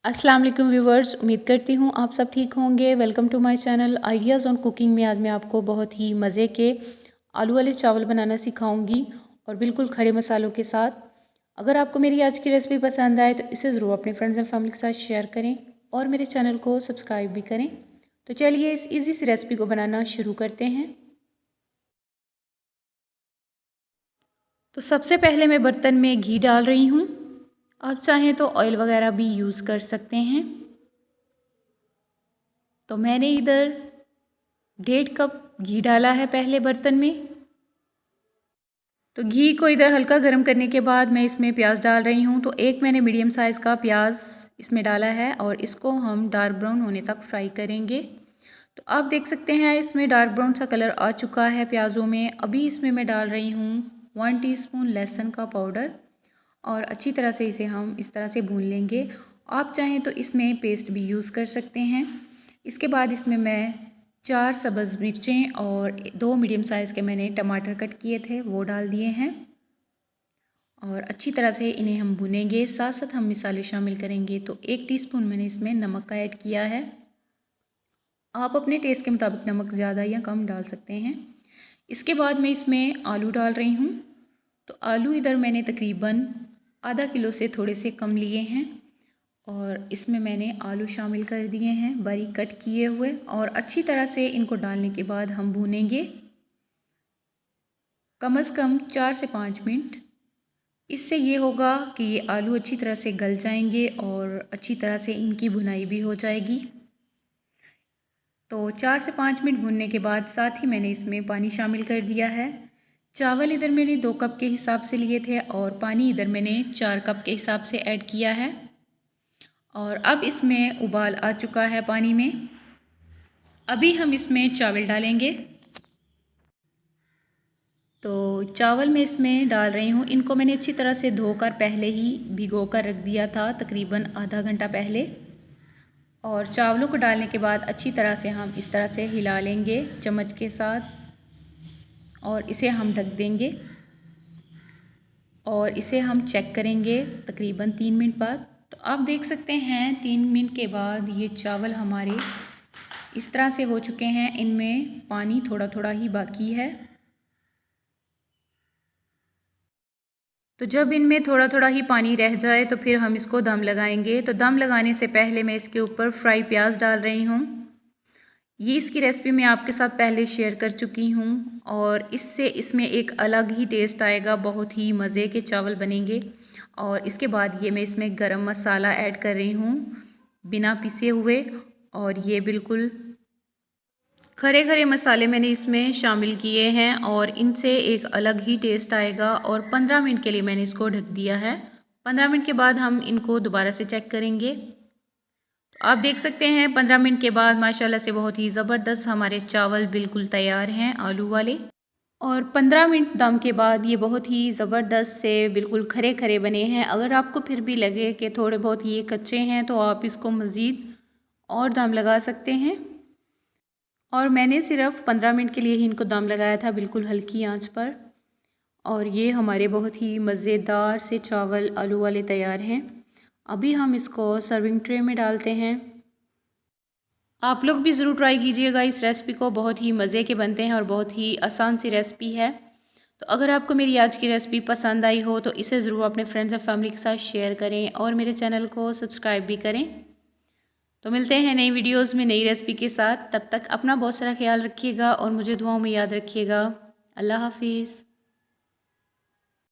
अस्सलाम वालेकुम व्यूवर्स, उम्मीद करती हूँ आप सब ठीक होंगे। Welcome to my channel ideas on cooking में आज मैं आपको बहुत ही मज़े के आलू वाले चावल बनाना सिखाऊंगी और बिल्कुल खड़े मसालों के साथ। अगर आपको मेरी आज की रेसिपी पसंद आए तो इसे ज़रूर अपने फ्रेंड्स एंड फैमिली के साथ शेयर करें और मेरे चैनल को सब्सक्राइब भी करें। तो चलिए इस ईजी सी रेसिपी को बनाना शुरू करते हैं। तो सबसे पहले मैं बर्तन में घी डाल रही हूँ। आप चाहें तो ऑयल वगैरह भी यूज़ कर सकते हैं। तो मैंने इधर 1.5 कप घी डाला है पहले बर्तन में। तो घी को इधर हल्का गर्म करने के बाद मैं इसमें प्याज डाल रही हूँ। तो एक मैंने मीडियम साइज़ का प्याज इसमें डाला है और इसको हम डार्क ब्राउन होने तक फ्राई करेंगे। तो आप देख सकते हैं इसमें डार्क ब्राउन सा कलर आ चुका है प्याज़ों में। अभी इसमें मैं डाल रही हूँ 1 टीस्पून लहसुन का पाउडर और अच्छी तरह से इसे हम इस तरह से भून लेंगे। आप चाहें तो इसमें पेस्ट भी यूज़ कर सकते हैं। इसके बाद इसमें मैं 4 सब्ज़ मिर्चें और 2 मीडियम साइज़ के मैंने टमाटर कट किए थे वो डाल दिए हैं और अच्छी तरह से इन्हें हम भुनेंगे। साथ साथ हम मसाले शामिल करेंगे। तो 1 टीस्पून मैंने इसमें नमक का ऐड किया है। आप अपने टेस्ट के मुताबिक नमक ज़्यादा या कम डाल सकते हैं। इसके बाद मैं इसमें आलू डाल रही हूँ। तो आलू इधर मैंने तकरीबन आधा किलो से थोड़े से कम लिए हैं और इसमें मैंने आलू शामिल कर दिए हैं बारीक कट किए हुए और अच्छी तरह से इनको डालने के बाद हम भूनेंगे कम से कम 4 से 5 मिनट। इससे ये होगा कि ये आलू अच्छी तरह से गल जाएंगे और अच्छी तरह से इनकी भुनाई भी हो जाएगी। तो 4 से 5 मिनट भुनने के बाद साथ ही मैंने इसमें पानी शामिल कर दिया है। चावल इधर मैंने 2 कप के हिसाब से लिए थे और पानी इधर मैंने 4 कप के हिसाब से ऐड किया है और अब इसमें उबाल आ चुका है पानी में। अभी हम इसमें चावल डालेंगे। तो चावल मैं इसमें डाल रही हूँ। इनको मैंने अच्छी तरह से धोकर पहले ही भिगो कर रख दिया था तकरीबन आधा घंटा पहले और चावलों को डालने के बाद अच्छी तरह से हम इस तरह से हिला लेंगे चम्मच के साथ और इसे हम ढक देंगे और इसे हम चेक करेंगे तकरीबन 3 मिनट बाद। तो आप देख सकते हैं 3 मिनट के बाद ये चावल हमारे इस तरह से हो चुके हैं। इनमें पानी थोड़ा थोड़ा ही बाकी है। तो जब इनमें थोड़ा थोड़ा ही पानी रह जाए तो फिर हम इसको दम लगाएंगे। तो दम लगाने से पहले मैं इसके ऊपर फ्राई प्याज डाल रही हूँ। ये इसकी रेसिपी मैं आपके साथ पहले शेयर कर चुकी हूँ और इससे इसमें एक अलग ही टेस्ट आएगा। बहुत ही मज़े के चावल बनेंगे। और इसके बाद ये मैं इसमें गरम मसाला ऐड कर रही हूँ बिना पिसे हुए और ये बिल्कुल खड़े खड़े मसाले मैंने इसमें शामिल किए हैं और इनसे एक अलग ही टेस्ट आएगा। और 15 मिनट के लिए मैंने इसको ढक दिया है। 15 मिनट के बाद हम इनको दोबारा से चेक करेंगे। तो आप देख सकते हैं 15 मिनट के बाद माशाल्लाह से बहुत ही ज़बरदस्त हमारे चावल बिल्कुल तैयार हैं आलू वाले। और 15 मिनट दम के बाद ये बहुत ही ज़बरदस्त से बिल्कुल खरे खरे बने हैं। अगर आपको फिर भी लगे कि थोड़े बहुत ये कच्चे हैं तो आप इसको मज़ीद और दम लगा सकते हैं। और मैंने सिर्फ 15 मिनट के लिए ही इनको दम लगाया था बिल्कुल हल्की आंच पर। और ये हमारे बहुत ही मज़ेदार से चावल आलू वाले तैयार हैं। अभी हम इसको सर्विंग ट्रे में डालते हैं। आप लोग भी ज़रूर ट्राई कीजिएगा इस रेसिपी को। बहुत ही मज़े के बनते हैं और बहुत ही आसान सी रेसिपी है। तो अगर आपको मेरी आज की रेसिपी पसंद आई हो तो इसे ज़रूर अपने फ्रेंड्स एंड फैमिली के साथ शेयर करें और मेरे चैनल को सब्सक्राइब भी करें। तो मिलते हैं नई वीडियोस में नई रेसिपी के साथ। तब तक अपना बहुत सारा ख्याल रखिएगा और मुझे दुआओं में याद रखिएगा। अल्लाह हाफिज़।